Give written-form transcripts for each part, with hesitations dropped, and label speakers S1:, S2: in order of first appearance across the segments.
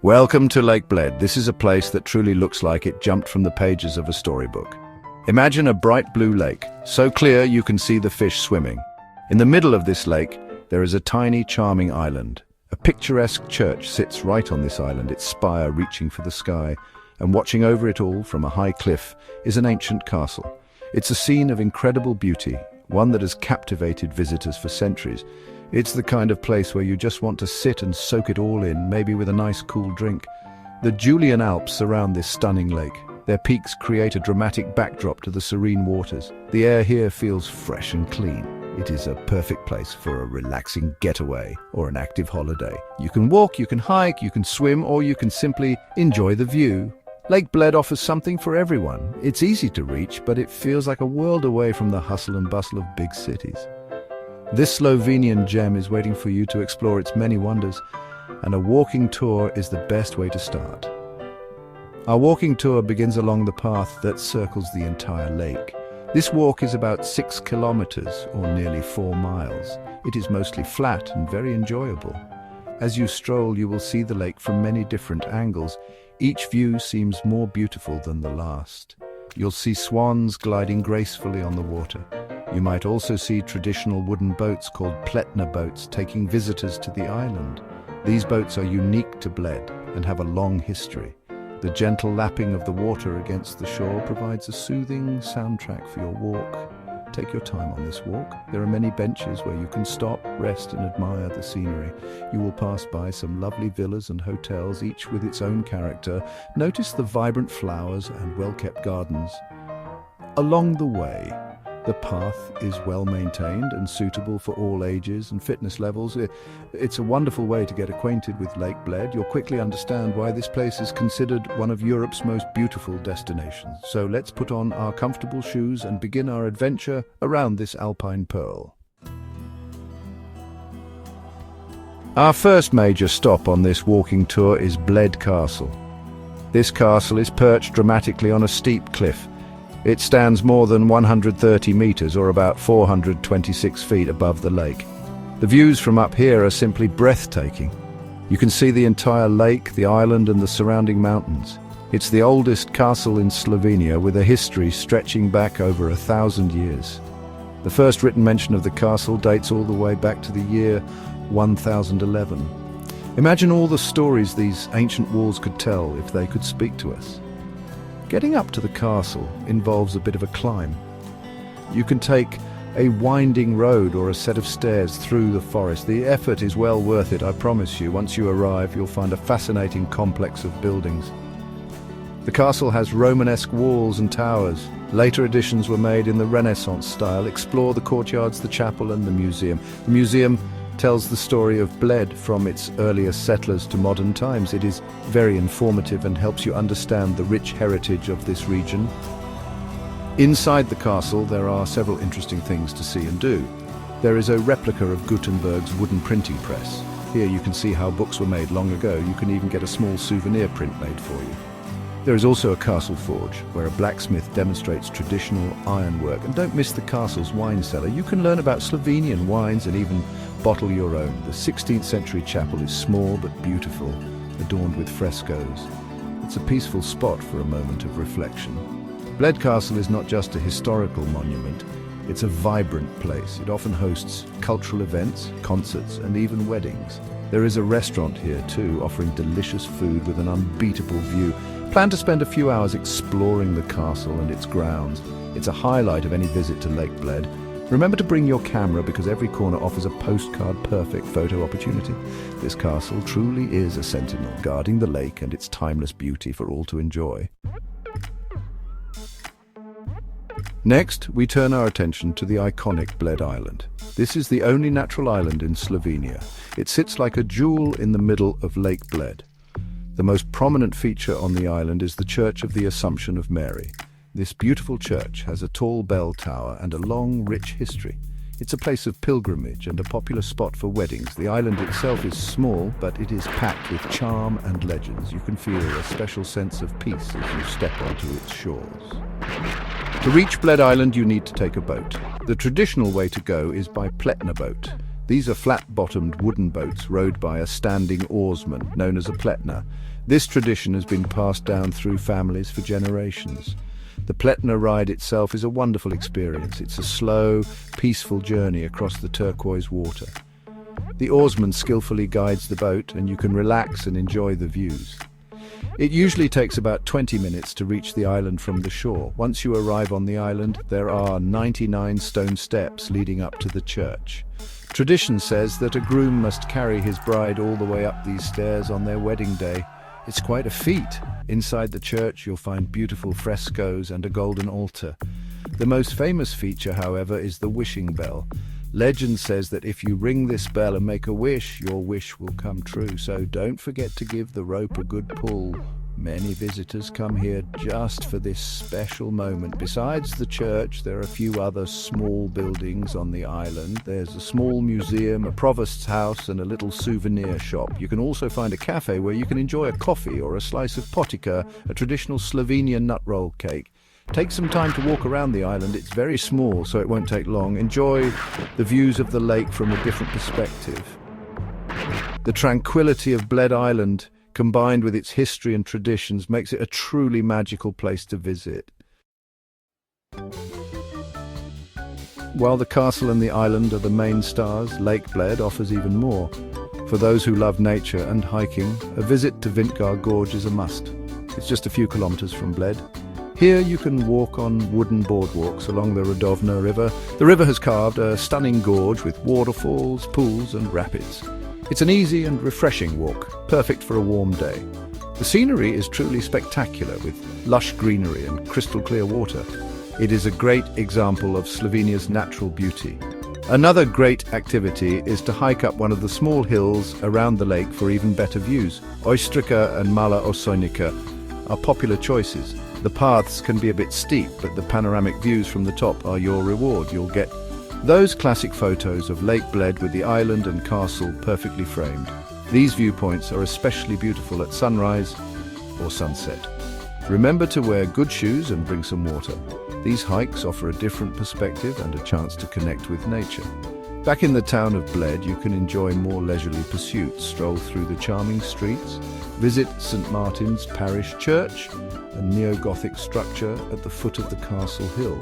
S1: Welcome to Lake Bled. This is a place that truly looks like it jumped from the pages of a storybook. Imagine a bright blue lake, so clear you can see the fish swimming. In the middle of this lake, there is a tiny, charming island. A picturesque church sits right on this island, its spire reaching for the sky, and watching over it all from a high cliff is an ancient castle. It's a scene of incredible beauty, one that has captivated visitors for centuries. It's the kind of place where you just want to sit and soak it all in, maybe with a nice cool drink. The Julian Alps surround this stunning lake. Their peaks create a dramatic backdrop to the serene waters. The air here feels fresh and clean. It is a perfect place for a relaxing getaway or an active holiday. You can walk, you can hike, you can swim, or you can simply enjoy the view. Lake Bled offers something for everyone. It's easy to reach, but it feels like a world away from the hustle and bustle of big cities. This Slovenian gem is waiting for you to explore its many wonders, and a walking tour is the best way to start. Our walking tour begins along the path that circles the entire lake. This walk is about 6 kilometers, or nearly 4 miles. It is mostly flat and very enjoyable. As you stroll, you will see the lake from many different angles. Each view seems more beautiful than the last. You'll see swans gliding gracefully on the water. You might also see traditional wooden boats called pletna boats taking visitors to the island. These boats are unique to Bled and have a long history. The gentle lapping of the water against the shore provides a soothing soundtrack for your walk. Take your time on this walk. There are many benches where you can stop, rest and admire the scenery. You will pass by some lovely villas and hotels, each with its own character. Notice the vibrant flowers and well-kept gardens. Along the way, the path is well maintained and suitable for all ages and fitness levels. It's a wonderful way to get acquainted with Lake Bled. You'll quickly understand why this place is considered one of Europe's most beautiful destinations. So let's put on our comfortable shoes and begin our adventure around this alpine pearl. Our first major stop on this walking tour is Bled Castle. This castle is perched dramatically on a steep cliff. It stands more than 130 meters, or about 426 feet above the lake. The views from up here are simply breathtaking. You can see the entire lake, the island and the surrounding mountains. It's the oldest castle in Slovenia, with a history stretching back over 1,000 years. The first written mention of the castle dates all the way back to the year 1011. Imagine all the stories these ancient walls could tell if they could speak to us. Getting up to the castle involves a bit of a climb. You can take a winding road or a set of stairs through the forest. The effort is well worth it, I promise you. Once you arrive, you'll find a fascinating complex of buildings. The castle has Romanesque walls and towers. Later additions were made in the Renaissance style. Explore the courtyards, the chapel and the museum. The museum tells the story of Bled from its earliest settlers to modern times. It is very informative and helps you understand the rich heritage of this region. Inside the castle there are several interesting things to see and do. There is a replica of Gutenberg's wooden printing press. Here you can see how books were made long ago. You can even get a small souvenir print made for you. There is also a castle forge, where a blacksmith demonstrates traditional ironwork. And don't miss the castle's wine cellar. You can learn about Slovenian wines and even bottle your own. The 16th century chapel is small but beautiful, adorned with frescoes. It's a peaceful spot for a moment of reflection. Bled Castle is not just a historical monument, it's a vibrant place. It often hosts cultural events, concerts and even weddings. There is a restaurant here too, offering delicious food with an unbeatable view. Plan to spend a few hours exploring the castle and its grounds. It's a highlight of any visit to Lake Bled. Remember to bring your camera, because every corner offers a postcard-perfect photo opportunity. This castle truly is a sentinel, guarding the lake and its timeless beauty for all to enjoy. Next, we turn our attention to the iconic Bled Island. This is the only natural island in Slovenia. It sits like a jewel in the middle of Lake Bled. The most prominent feature on the island is the Church of the Assumption of Mary. This beautiful church has a tall bell tower and a long, rich history. It's a place of pilgrimage and a popular spot for weddings. The island itself is small, but it is packed with charm and legends. You can feel a special sense of peace as you step onto its shores. To reach Bled Island, you need to take a boat. The traditional way to go is by pletna boat. These are flat-bottomed wooden boats rowed by a standing oarsman, known as a pletner. This tradition has been passed down through families for generations. The pletner ride itself is a wonderful experience. It's a slow, peaceful journey across the turquoise water. The oarsman skillfully guides the boat, and you can relax and enjoy the views. It usually takes about 20 minutes to reach the island from the shore. Once you arrive on the island, there are 99 stone steps leading up to the church. Tradition says that a groom must carry his bride all the way up these stairs on their wedding day. It's quite a feat. Inside the church you'll find beautiful frescoes and a golden altar. The most famous feature, however, is the wishing bell. Legend says that if you ring this bell and make a wish, your wish will come true. So don't forget to give the rope a good pull. Many visitors come here just for this special moment. Besides the church, there are a few other small buildings on the island. There's a small museum, a provost's house, and a little souvenir shop. You can also find a cafe where you can enjoy a coffee or a slice of potica, a traditional Slovenian nut roll cake. Take some time to walk around the island. It's very small, so it won't take long. Enjoy the views of the lake from a different perspective. The tranquility of Bled Island, combined with its history and traditions, makes it a truly magical place to visit. While the castle and the island are the main stars, Lake Bled offers even more. For those who love nature and hiking, a visit to Vintgar Gorge is a must. It's just a few kilometers from Bled. Here you can walk on wooden boardwalks along the Radovna River. The river has carved a stunning gorge with waterfalls, pools and rapids. It's an easy and refreshing walk, perfect for a warm day. The scenery is truly spectacular, with lush greenery and crystal clear water. It is a great example of Slovenia's natural beauty. Another great activity is to hike up one of the small hills around the lake for even better views. Ojstrica and Mala Osojnica are popular choices. The paths can be a bit steep, but the panoramic views from the top are your reward. You'll get those classic photos of Lake Bled with the island and castle perfectly framed. These viewpoints are especially beautiful at sunrise or sunset. Remember to wear good shoes and bring some water. These hikes offer a different perspective and a chance to connect with nature. Back in the town of Bled, you can enjoy more leisurely pursuits. Stroll through the charming streets, visit St. Martin's Parish Church, a neo-Gothic structure at the foot of the castle hill.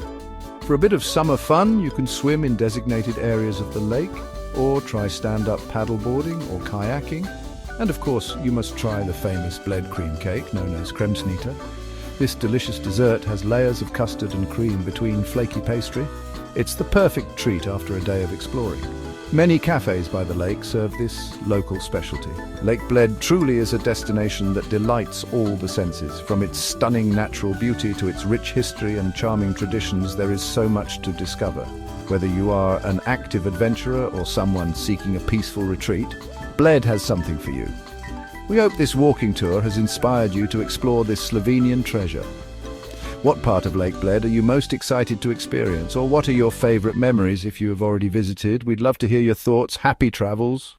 S1: For a bit of summer fun, you can swim in designated areas of the lake, or try stand-up paddleboarding or kayaking. And of course, you must try the famous Bled cream cake, known as kremsnita. This delicious dessert has layers of custard and cream between flaky pastry. It's the perfect treat after a day of exploring. Many cafes by the lake serve this local specialty. Lake Bled truly is a destination that delights all the senses. From its stunning natural beauty to its rich history and charming traditions, there is so much to discover. Whether you are an active adventurer or someone seeking a peaceful retreat, Bled has something for you. We hope this walking tour has inspired you to explore this Slovenian treasure. What part of Lake Bled are you most excited to experience, or what are your favorite memories if you have already visited? We'd love to hear your thoughts. Happy travels!